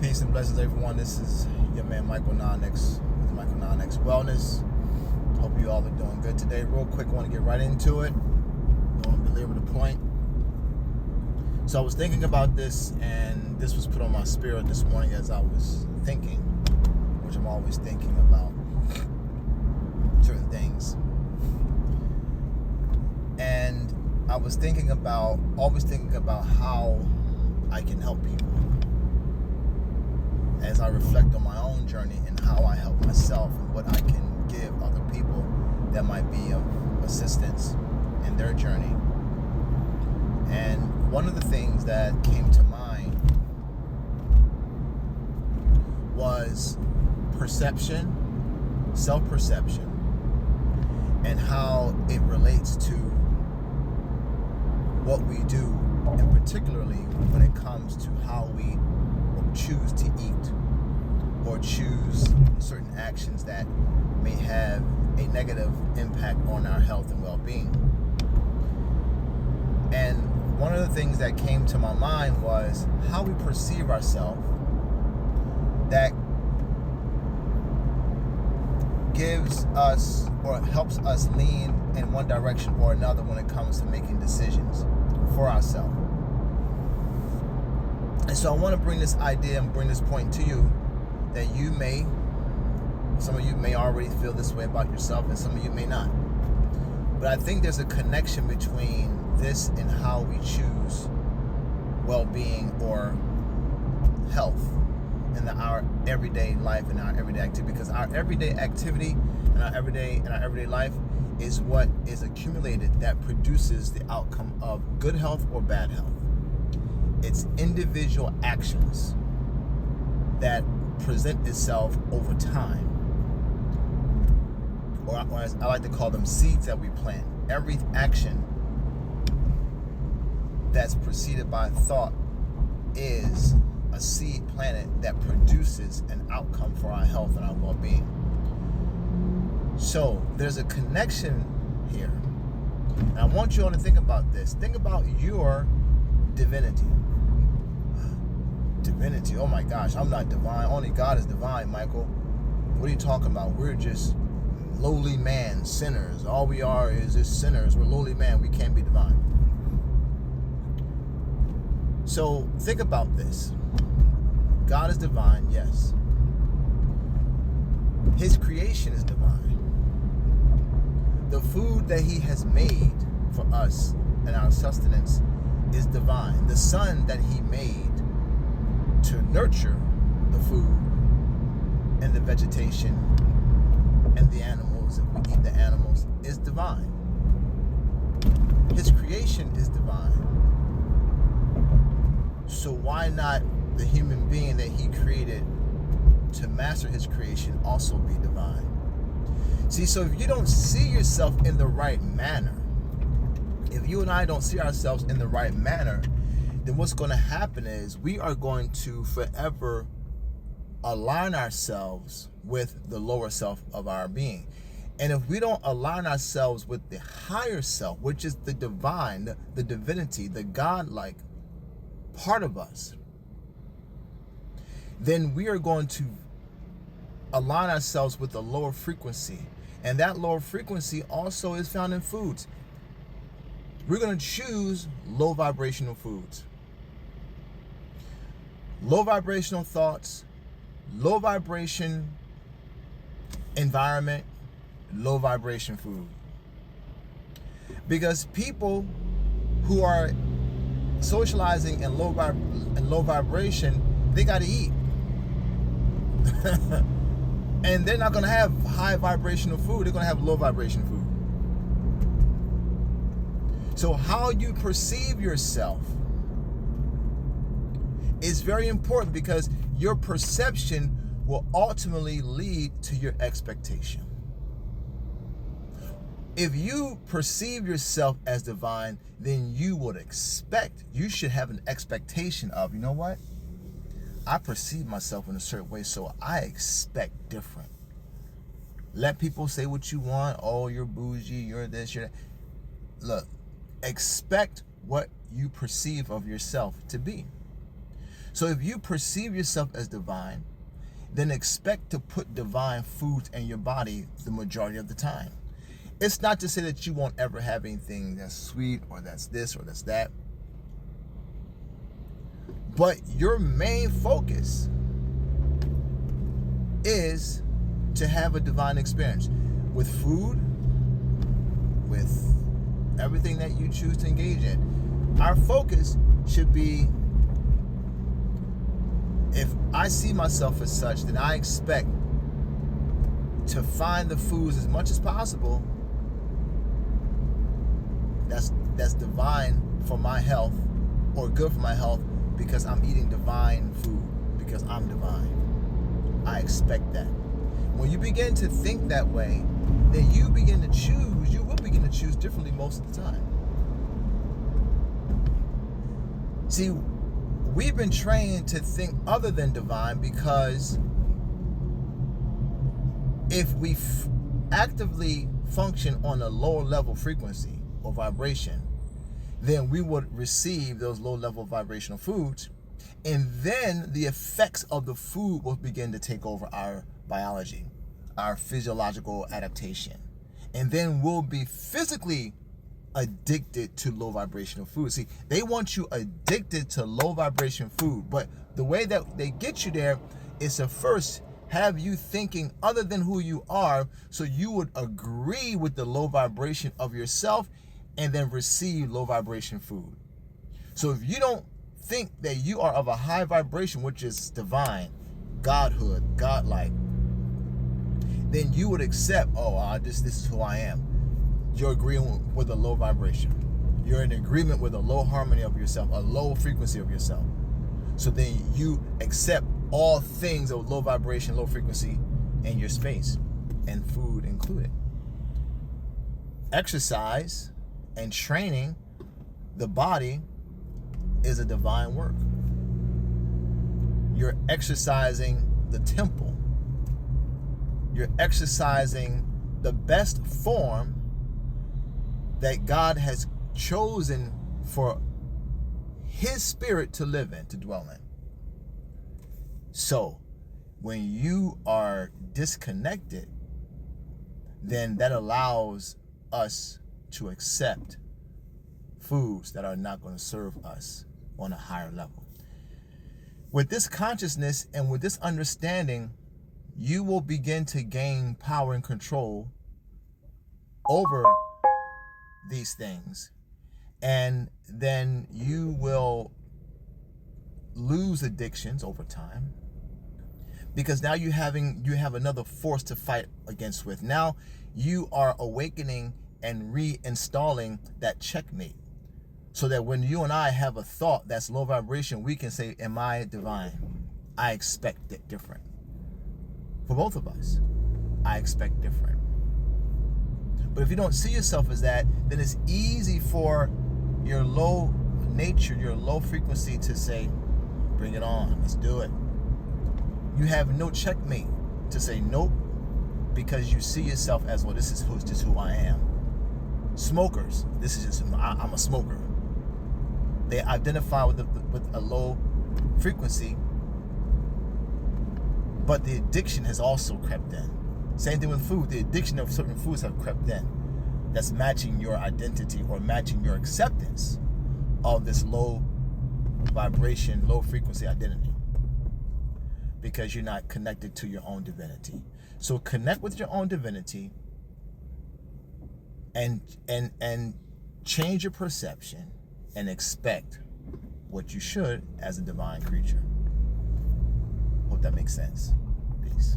Peace and blessings, everyone. This is your man Michael Nonix with Michael Nonix Wellness. Hope you all are doing good today. Real quick, I want to get right into it. Don't want to belabor the point. So I was thinking about this, and this was put on my spirit this morning as I was thinking, which I'm always thinking about certain things. And I was always thinking about how I can help people as I reflect on my own journey and how I help myself and what I can give other people that might be of assistance in their journey. And one of the things that came to mind was perception, self-perception, and how it relates to what we do, and particularly when it comes to how we choose to eat or choose certain actions that may have a negative impact on our health and well-being. And one of the things that came to my mind was how we perceive ourselves that gives us or helps us lean in one direction or another when it comes to making decisions for ourselves. And so I want to bring this idea and bring this point to you that some of you may already feel this way about yourself and some of you may not. But I think there's a connection between this and how we choose well-being or health in our everyday life and our everyday activity, because our everyday activity and our everyday life is what is accumulated that produces the outcome of good health or bad health. It's individual actions that present itself over time, or as I like to call them, seeds that we plant. Every action that's preceded by thought is a seed planted that produces an outcome for our health and our well-being. So there's a connection here, and I want you all to think about this. Think about your divinity. Divinity, oh my gosh, I'm not divine. Only God is divine, Michael. What are you talking about? We're just lowly man, sinners. All we are is just sinners. We're lowly man. We can't be divine. So think about this. God is divine, yes. His creation is divine. The food that he has made for us and our sustenance is divine. The sun that he made to nurture the food and the vegetation and the animals, if we eat the animals, is divine. His creation is divine. So why not the human being that he created to master his creation also be divine? See, so if you don't see yourself in the right manner, if you and I don't see ourselves in the right manner, then what's going to happen is we are going to forever align ourselves with the lower self of our being. And if we don't align ourselves with the higher self, which is the divine, the divinity, the godlike part of us, then we are going to align ourselves with the lower frequency. And that lower frequency also is found in foods. We're going to choose low vibrational foods. Low vibrational thoughts, low vibration environment, low vibration food. Because people who are socializing in low vibration, they got to eat. And they're not going to have high vibrational food, they're going to have low vibration food. So how you perceive yourself is very important, because your perception will ultimately lead to your expectation. If you perceive yourself as divine, then you should have an expectation of, you know what? I perceive myself in a certain way, so I expect different. Let people say what you want. Oh, you're bougie, you're this, you're that. Look, expect what you perceive of yourself to be. So if you perceive yourself as divine, then expect to put divine foods in your body the majority of the time. It's not to say that you won't ever have anything that's sweet or that's this or that's that. But your main focus is to have a divine experience with food, with everything that you choose to engage in. Our focus should be, if I see myself as such, then I expect to find the foods as much as possible that's divine for my health or good for my health, because I'm eating divine food, because I'm divine. I expect that. When you begin to think that way, then you will begin to choose differently most of the time. See, we've been trained to think other than divine, because if we actively function on a lower level frequency or vibration, then we would receive those low level vibrational foods, and then the effects of the food will begin to take over our biology, our physiological adaptation, and then we'll be physically addicted to low vibrational food. See, they want you addicted to low vibration food, but the way that they get you there is to first have you thinking other than who you are, so you would agree with the low vibration of yourself and then receive low vibration food. So if you don't think that you are of a high vibration, which is divine, godhood, godlike, then you would accept, this is who I am. You're agreeing with a low vibration. You're in agreement with a low harmony of yourself, a low frequency of yourself. So then you accept all things of low vibration, low frequency in your space, and food included. Exercise and training the body is a divine work. You're exercising the temple. You're exercising the best form that God has chosen for His Spirit to live in, to dwell in. So, when you are disconnected, then that allows us to accept foods that are not going to serve us on a higher level. With this consciousness and with this understanding, you will begin to gain power and control over these things, and then you will lose addictions over time, because now you have another force to fight against with. Now you are awakening and reinstalling that checkmate, so that when you and I have a thought that's low vibration, we can say, am I divine? I expect it different. For both of us, I expect different. But if you don't see yourself as that, then it's easy for your low nature, your low frequency to say, bring it on, let's do it. You have no checkmate to say nope, because you see yourself as, well, this is just who I am. Smokers, this is just, I'm a smoker. They identify with a low frequency, but the addiction has also crept in. Same thing with food. The addiction of certain foods have crept in. That's matching your identity or matching your acceptance of this low vibration, low frequency identity, because you're not connected to your own divinity. So connect with your own divinity and change your perception and expect what you should as a divine creature. Hope that makes sense. Peace.